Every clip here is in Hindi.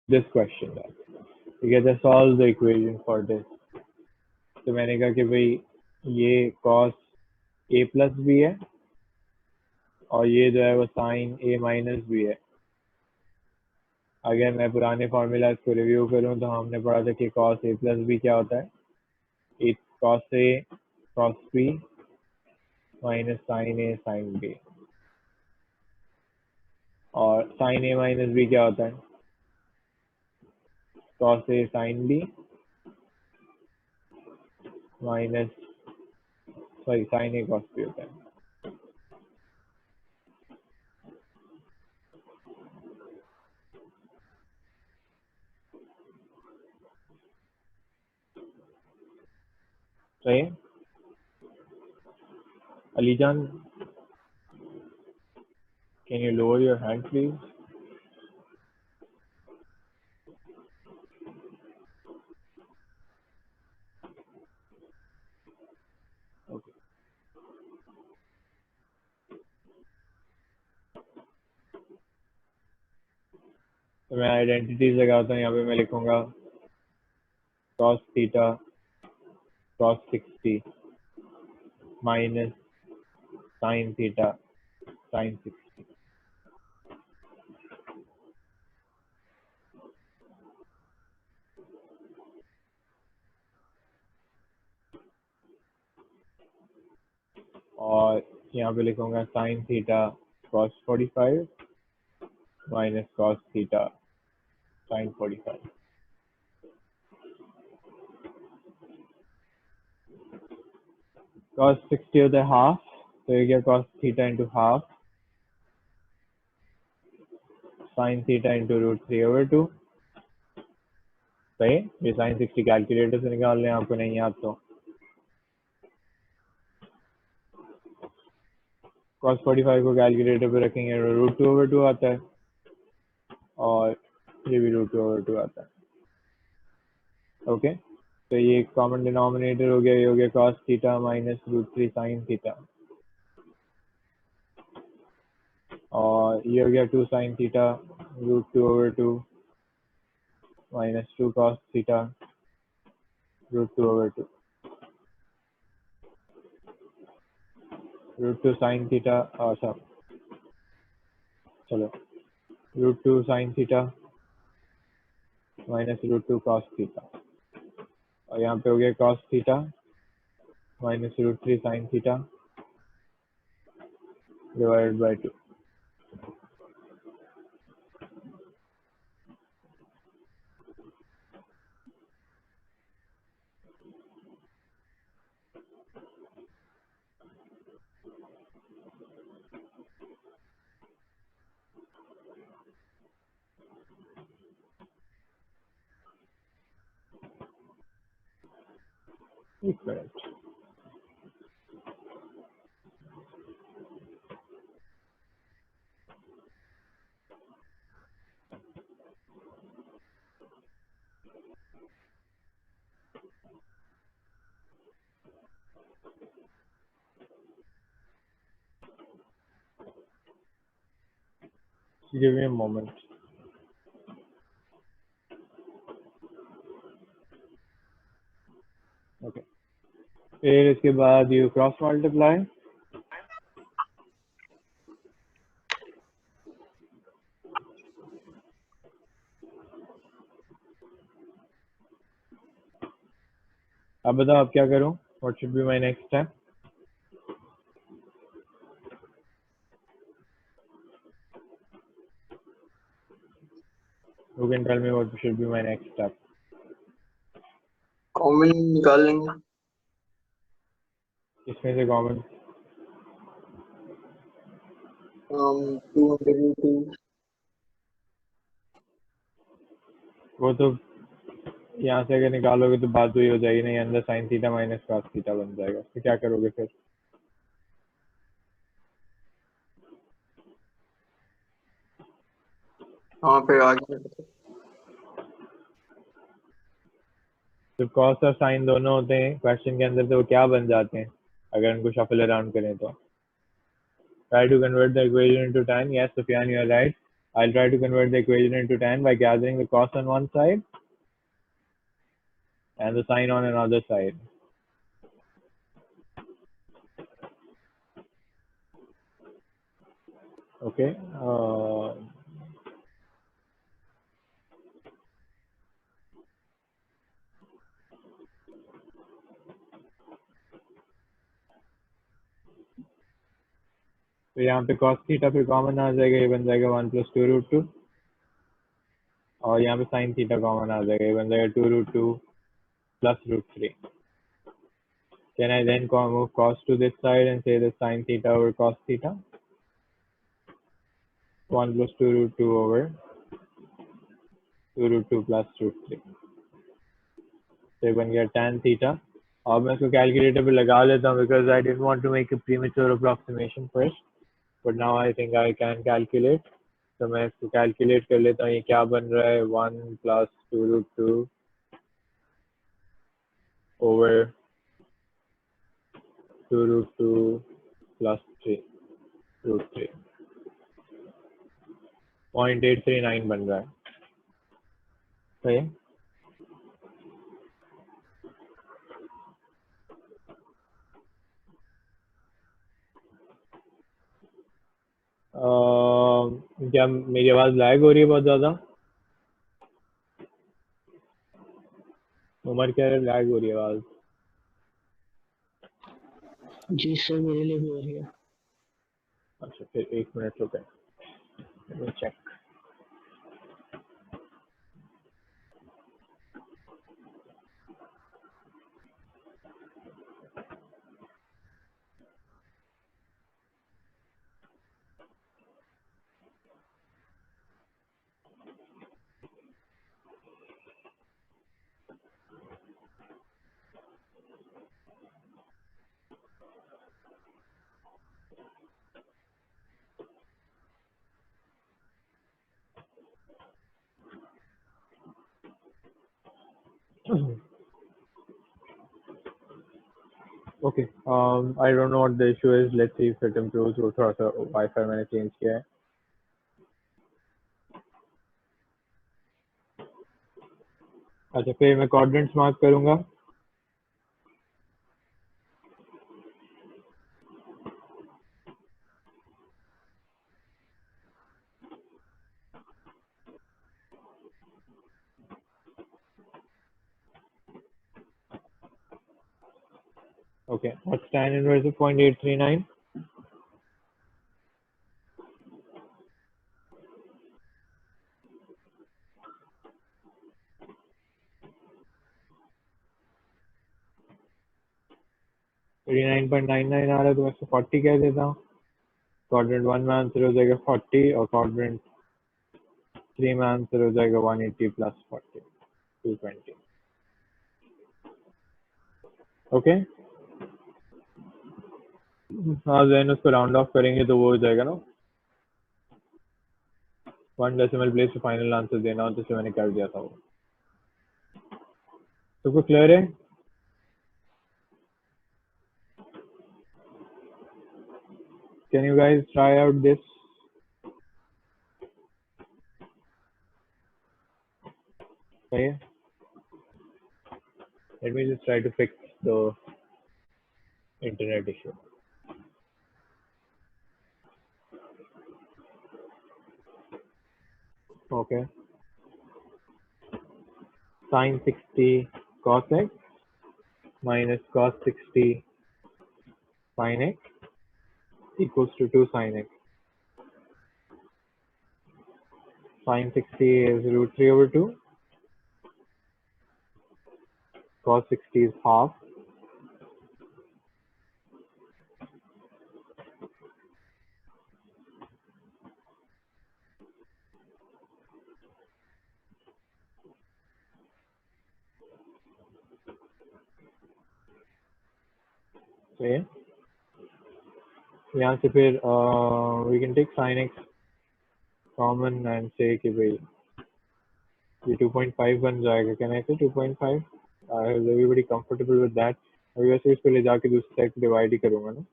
this question that ठीक है, just solve the equation for this. तो मैंने कहा कि भाई ये cos a plus b है और ये जो है वो sin a minus b है. अगर मैं पुराने फॉर्मूलाज को रिव्यू करूं तो हमने पढ़ा था कि cos a plus b क्या होता है, it's cos a cos b minus sin a sin b. और sin a minus b क्या होता है, cos a sin b minus sin a cos b होता है. सही है Alijan, can you lower your hand please? Okay. तो मैं आइडेंटिटीज लगाता हूँ, यहाँ पे मैं लिखूंगा cos theta cos 60 minus sin theta sin 60. और यहाँ पे लिखूंगा sin theta cos 45 minus cos theta sin 45. cos 60 होता है हाफ, तो ये क्या cos theta into half sin theta into √3/2. सही, ये sin 60 कैलकुलेटर से निकाल लें, आपको नहीं याद तो. cos 45 को कैलकुलेटर पे रखेंगे √2/2 आता है और ये भी √2/2 आता है. ओके, तो ये कॉमन डिनोमिनेटर हो गया, ये हो गया cos theta minus √3 sin theta और ये हो गया 2 sin theta √2/2 minus 2 cos theta √2/2 √2 sin theta. अच्छा चलो, √2 sin theta minus √2 cos theta और यहाँ पे हो गया cos theta minus √3 sin theta divided by 2. एक minute, give me a moment. Okay, फिर इसके बाद यू क्रॉस मल्टीप्लाई. अब बताओ आप क्या करूं, what should be my next step? You can tell me what should be my next step. Common निकाल लेंगे. इसमें से कॉमन 202. वो तो यहाँ से अगर निकालोगे तो बात वही हो जाएगी, नहीं अंदर sin theta minus cos theta बन जाएगा. तो क्या करोगे फिर? हाँ फिर आगे तो cos और sin दोनों होते हैं क्वेश्चन के अंदर, तो वो क्या बन जाते हैं अगर उनको शफल अराउंड करें तो? Try to convert the equation into tan. Yes, Sufyan, you are right. I'll try to convert the equation into tan by gathering the cos on one side and the sine on another side. Okay. तो यहाँ पे cos थीटा फिर कॉमन आ जाएगा, ये बन जाएगा 1 + 2√2 और यहाँ पे sin थीटा कॉमन आ जाएगा, ये बन जाएगा 2√2 + √3. Can I then move cos to this side and say the sin theta over cos theta? 1 + 2√2 over 2√2 + √3. तो ये बन गया tan theta. अब मैं इसको कैलकुलेटर पे लगा लेता हूँ because I didn't want to make a premature approximation first, but now I think I can calculate. तो मैं इसको कैलकुलेट कर लेता हूँ, ये क्या बन रहा है 1 + 2√2 over 2√2 + 3√3. 0.839 बन रहा है. सही है. क्या मेरी आवाज लैग हो रही है बहुत ज्यादा? उमर कह रहे लैग हो रही है आवाज. जी सर, मेरे लिए भी हो रही है. अच्छा फिर 1 मिनट रुके, check. Okay, I don't know what the issue is. Let's see if it improves. वो थोड़ा सा वाईफाई मैंने चेंज किया है. अच्छा फिर मैं कोऑर्डिनेट्स मार्क करूंगा. Okay, what's tan inverse of 0.839? $39.99 आ रहा है, तो मैं इसको 40 कह देता हूँ. क्वाड्रेंट 1 में आंसर हो जाएगा 40 और क्वाड्रेंट 3 में आंसर हो जाएगा 180 + 40 220. ओके. हाँ जैन उसको राउंड ऑफ करेंगे तो वो हो जाएगा ना 1 डेसिमल प्लेस पे फाइनल आंसर देना हो, तो मैंने कर दिया था वो. तो क्लियर है? Can you guys try out this? Okay. Let me just try to fix the internet issue. Okay. Sin 60 cos x minus cos 60 sin x equals to 2 sin x. Sin 60 is √3 over 2. Cos 60 is half. So yeah. यहाँ से फिर we can take sin x common and say कि भाई ये 2.5 बन जाएगा. Can I say 2.5? Is everybody comfortable with that? अभी वैसे इसको ले जाके दूसरी साइड डिवाइड ही करूँगा ना.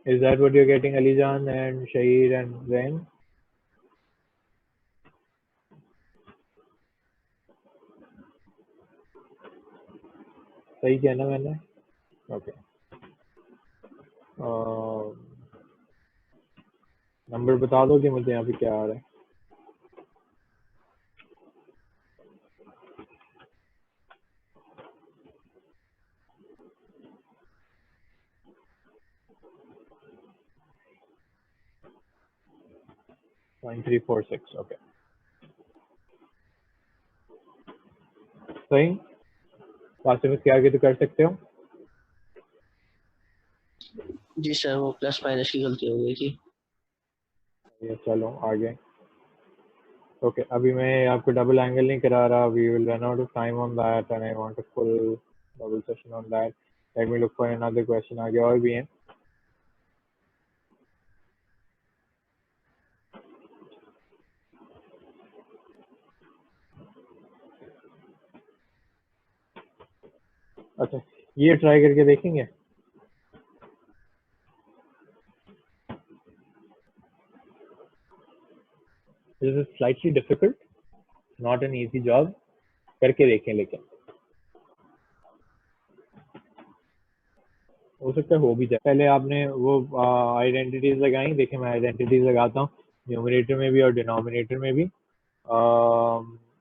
Is that what you're getting, Alijan and Shahir and Zain? सही किया ना मैंने? Okay. नंबर बता दो कि मुझे यहाँ पे क्या आ रहा है. Nine three four six. Okay. सही. वास्तव में क्या आगे तो कर सकते हो. जी सर वो प्लस माइनस की गलती हो गई थी। ये चलो आगे. ओके अभी मैं आपको डबल एंगल नहीं करा रहा. We will run out of time on that and I want a full double session on that. Let me look for another question. आगे और भी हैं. अच्छा ये ट्राई करके देखेंगे. This is slightly difficult, not an easy job. करके देखें लेकिन हो सकता है हो भी जाए. पहले आपने वो आइडेंटिटीज लगाई. देखें मैं आइडेंटिटीज लगाता हूँ न्यूमरेटर में भी और डिनोमिनेटर में भी.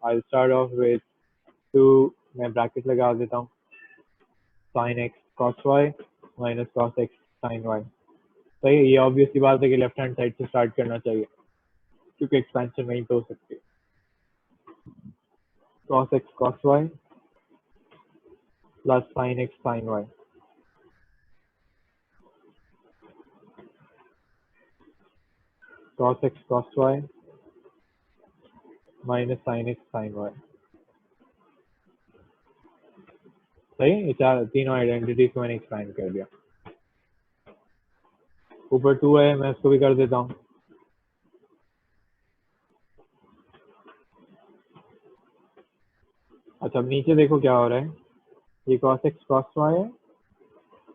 I start of with 2. मैं ब्रैकेट लगा देता हूँ. sin x cos y minus cos x sin y. सही है. ये ऑब्वियस सी बात है कि लेफ्ट हैंड साइड से स्टार्ट करना चाहिए क्योंकि एक्सपेंशन नहीं तो हो सकती. cos x cos y plus sin x sin y. cos x cos y minus sin x sin y. सही है. ये चार तीनों आइडेंटिटीज को मैंने एक्सपेंड कर दिया. ऊपर 2 है मैं इसको भी कर देता हूँ. अच्छा अब नीचे देखो क्या हो रहा है. ये cos x cos y है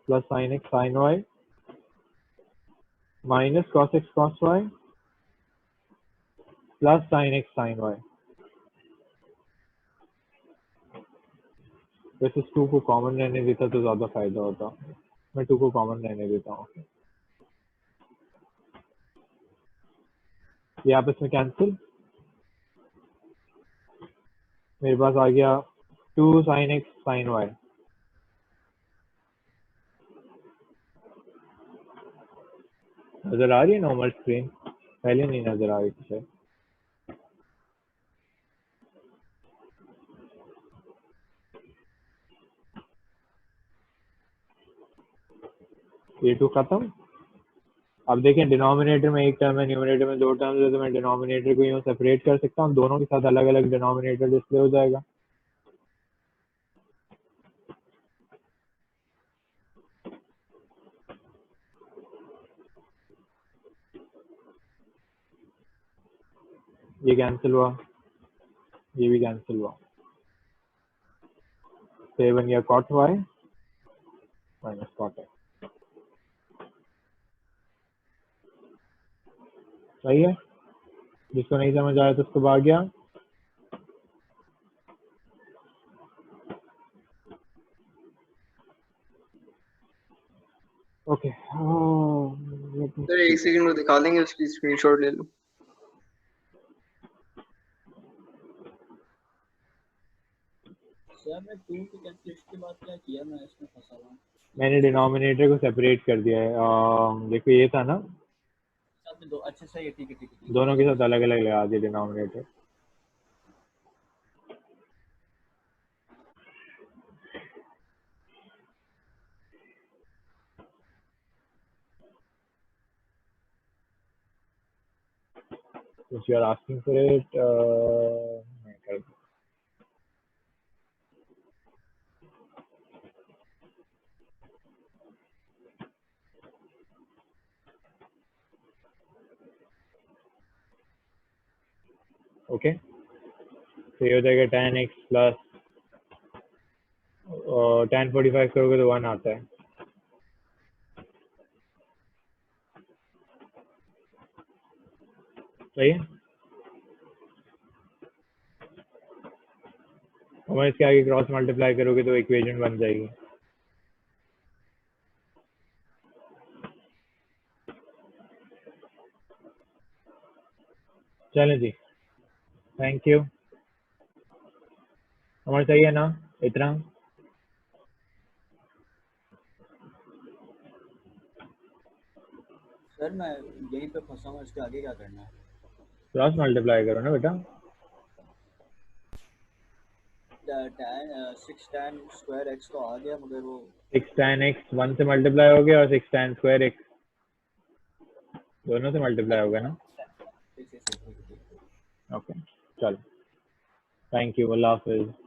plus sin x sin y minus cos x cos y plus sin x sin y. वैसे 2 को कॉमन रहने देता तो ज्यादा फायदा होता. मैं 2 को कॉमन रहने देता हूँ. ये आपस में कैंसिल. मेरे पास आ गया 2 sin x sin y. नजर आ रही है नॉर्मल स्क्रीन. पहले नहीं नजर आ रही थी. ये 2 खत्म. अब देखें डिनोमिनेटर में एक टर्म है, न्यूमरेटर में 2 टर्म्स है, तो मैं डिनोमिनेटर को यूं सेपरेट कर सकता हूँ. दोनों के साथ अलग अलग डिनोमिनेटर डिस्प्ले हो जाएगा. ये कैंसिल हुआ. ये भी कैंसिल हुआ. तो ये बन गया cot y minus cot x. सही है. जिसको नहीं समझ आया तो उसको भाग गया. ओके सर एक सेकंड में दिखा देंगे, उसकी स्क्रीनशॉट ले लो. सर मैं 2 की कैलकुलेशन के बाद क्या किया, मैं इसमें फंसा हुआ हूँ. मैंने डिनोमिनेटर को सेपरेट कर दिया है. देखो ये था ना, साथ में 2. अच्छा सही है. ठीक है ठीक है. दोनों के साथ अलग अलग लगा दिया denominator. If you are asking for it, मैं कर दूँ. ओके तो ये हो जाएगा tan x प्लस tan 45 करोगे तो 1 आता है. सही है। और इसके आगे क्रॉस मल्टीप्लाई करोगे तो इक्वेशन बन जाएगी। चलें जी, थैंक यू। हमारा सही है ना इतना? सर मैं यहीं पे फंसा हूँ, इसके आगे क्या करना है? क्रॉस मल्टीप्लाई करो ना बेटा। tan 6 tan स्क्वायर x तो आ गया, मगर वो 6 tan x 1 से मल्टीप्लाई हो गया और 6 tan स्क्वायर x दोनों से मल्टीप्लाई हो गया ना। ठीक। ओके चलो, थैंक यू, अल्लाह हाफिज़।